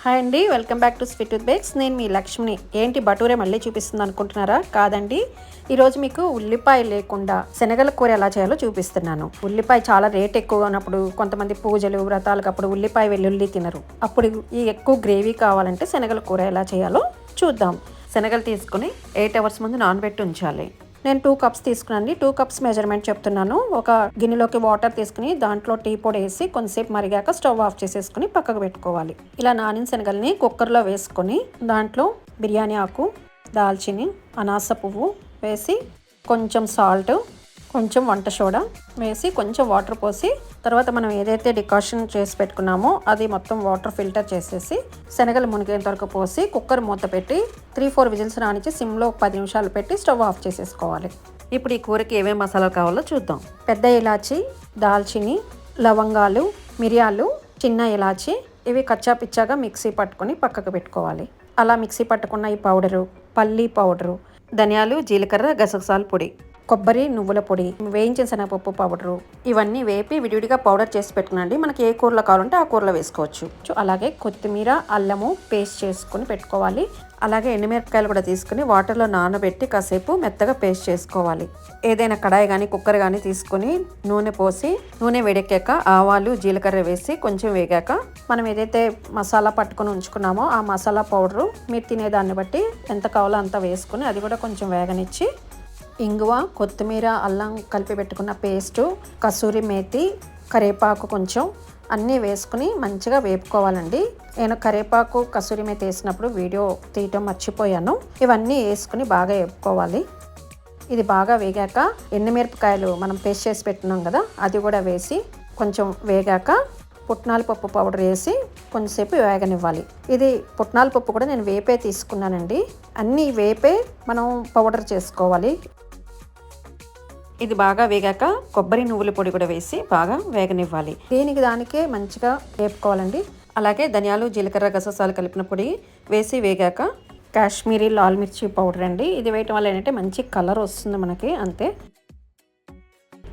Hi అండి, welcome back to sweet with bakes. నేను మీ లక్ష్మిని. ఏంటి బటూరే మళ్ళీ చూపిస్తుంది అనుకుంటున్నారా? కాదండి, ఈరోజు మీకు ఉల్లిపాయ లేకుండా శనగల కూర ఎలా చేయాలో చూపిస్తున్నాను. ఉల్లిపాయ చాలా రేట్ ఎక్కువగా ఉన్నప్పుడు, కొంతమంది పూజలు వ్రతాలకు అప్పుడు ఉల్లిపాయ వెల్లుల్లి తినరు. అప్పుడు ఈ ఎక్కువ గ్రేవీ కావాలంటే శనగల కూర ఎలా చేయాలో చూద్దాం. శనగలు తీసుకుని 8 hours ముందు నానబెట్టి ఉంచాలి. నేను 2 cups తీసుకున్నాను. 2 cups మెజర్మెంట్ చెప్తున్నాను. ఒక గిన్నెలోకి వాటర్ తీసుకుని దాంట్లో టీ పొడి వేసి కొంతసేపు మరిగాక స్టవ్ ఆఫ్ చేసేసుకుని పక్కకు పెట్టుకోవాలి. ఇలా నానిన శనగల్ని కుక్కర్లో వేసుకొని దాంట్లో బిర్యానీ ఆకు, దాల్చిని, అనాస పువ్వు వేసి కొంచెం సాల్ట్, కొంచెం వంట సోడా వేసి కొంచెం వాటర్ పోసి తర్వాత మనం ఏదైతే డికాషన్ చేసి పెట్టుకున్నామో అది మొత్తం వాటర్ ఫిల్టర్ చేసేసి శనగలు మునిగేంత వరకు పోసి కుక్కర్ మూత పెట్టి 3-4 విజిల్స్ రానిచ్చి సిమ్లో 10 నిమిషాలు పెట్టి స్టవ్ ఆఫ్ చేసేసుకోవాలి. ఇప్పుడు ఈ కూరకి ఏమేమి మసాలాలు కావాలో చూద్దాం. పెద్ద ఇలాచి, దాల్చిని, లవంగాలు, మిరియాలు, చిన్న ఇలాచి ఇవి కచ్చా పిచ్చాగా మిక్సీ పట్టుకొని పక్కకు పెట్టుకోవాలి. అలా మిక్సీ పట్టుకున్న ఈ పౌడరు, పల్లీ పౌడరు, ధనియాలు, జీలకర్ర, గసగసాల పొడి, కొబ్బరి, నువ్వుల పొడి, వేయించిన శనగపప్పు పౌడరు ఇవన్నీ వేపి విడివిడిగా పౌడర్ చేసి పెట్టుకునండి. మనకి ఏ కూరలో కావాలంటే ఆ కూరలో వేసుకోవచ్చు. అలాగే కొత్తిమీర, అల్లము పేస్ట్ చేసుకుని పెట్టుకోవాలి. అలాగే ఎండుమిరపకాయలు కూడా తీసుకుని వాటర్లో నానబెట్టి కాసేపు మెత్తగా పేస్ట్ చేసుకోవాలి. ఏదైనా కడాయి కానీ కుక్కర్ కానీ తీసుకుని నూనె పోసి నూనె వేడెక్కాక ఆవాలు, జీలకర్ర వేసి కొంచెం వేగాక మనం ఏదైతే మసాలా పట్టుకొని ఉంచుకున్నామో ఆ మసాలా పౌడరు మీరు తినేదాన్ని బట్టి ఎంత కావాలో అంత వేసుకుని అది కూడా కొంచెం వేగనిచ్చి ఇంగువ, కొత్తిమీర, అల్లం కలిపి పెట్టుకున్న పేస్టు, కసూరి మేతి, కరివేపాకు కొంచెం అన్నీ వేసుకుని మంచిగా వేపుకోవాలండి. నేను కరివేపాకు, కసూరి మేతి వేసినప్పుడు వీడియో తీయటం మర్చిపోయాను. ఇవన్నీ వేసుకుని బాగా వేపుకోవాలి. ఇది బాగా వేగాక ఎండుమిరపకాయలు మనం పేస్ట్ చేసి పెట్టినాం కదా అది కూడా వేసి కొంచెం వేగాక పుట్నాల పప్పు పౌడర్ వేసి కొంచెంసేపు వేగనివ్వాలి. ఇది పుట్నాల పప్పు కూడా నేను వేపే తీసుకున్నానండి. అన్నీ వేపే మనం పౌడర్ చేసుకోవాలి. ఇది బాగా వేగాక కొబ్బరి, నువ్వుల పొడి కూడా వేసి బాగా వేగనివ్వాలి. దీనికి దానికే మంచిగా వేపుకోవాలండి. అలాగే ధనియాలు, జీలకర్ర, గసగసాలు కలిపిన పొడి వేసి వేగాక కాశ్మీరీ లాల్ మిర్చి పౌడర్ అండి. ఇది వేయటం వల్ల ఏంటంటే మంచి కలర్ వస్తుంది మనకి, అంతే.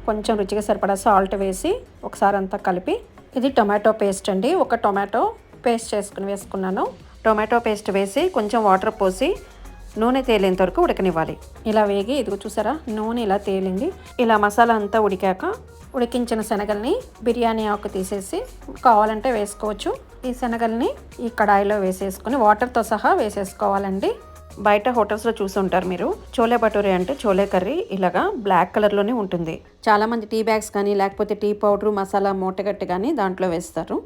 కొంచెం రుచిగా సరిపడా సాల్ట్ వేసి ఒకసారి అంతా కలిపి ఇది టొమాటో పేస్ట్ అండి. ఒక టొమాటో పేస్ట్ వేసుకున్నాను. టొమాటో పేస్ట్ వేసి కొంచెం వాటర్ పోసి నూనె తేలేంత వరకు ఉడకనివ్వాలి. ఇలా వేగి ఇదిగో చూసారా నూనె ఇలా తేలింది. ఇలా మసాలా అంతా ఉడికాక ఉడికించిన శనగల్ని బిర్యానీ ఆకు తీసేసి కావాలంటే వేసుకోవచ్చు. ఈ శనగల్ని ఈ కడాయిలో వేసేసుకొని వాటర్తో సహా వేసేసుకోవాలండి. బయట హోటల్స్లో చూసి ఉంటారు మీరు, చోలే భటూరే అంటే చోలే కర్రీ ఇలాగా బ్లాక్ కలర్లోనే ఉంటుంది. చాలామంది టీ బ్యాగ్స్ కానీ లేకపోతే టీ పౌడరు, మసాలా మూటగట్టి కానీ దాంట్లో వేస్తారు.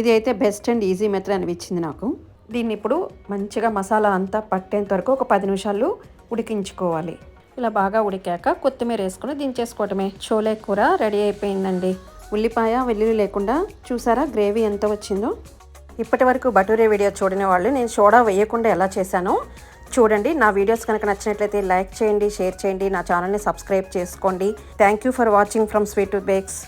ఇది అయితే బెస్ట్ అండ్ ఈజీ మెథడ్ అనిపించింది నాకు. దీన్ని ఇప్పుడు మంచిగా మసాలా అంతా పట్టేంత వరకు ఒక 10 నిమిషాలు ఉడికించుకోవాలి. ఇలా బాగా ఉడికాక కొత్తిమీర వేసుకుని దించేసుకోవటమే. చోలే కూర రెడీ అయిపోయిందండి. ఉల్లిపాయ, వెల్లుల్లి లేకుండా చూసారా గ్రేవీ ఎంత వచ్చిందో. ఇప్పటి వరకు భటూరే వీడియో చూడని వాళ్ళు నేను సోడా వేయకుండా ఎలా చేశానో చూడండి. నా వీడియోస్ కనుక నచ్చినట్లయితే లైక్ చేయండి, షేర్ చేయండి, నా ఛానల్ని సబ్స్క్రైబ్ చేసుకోండి. Thank you for watching from sweet with bakes.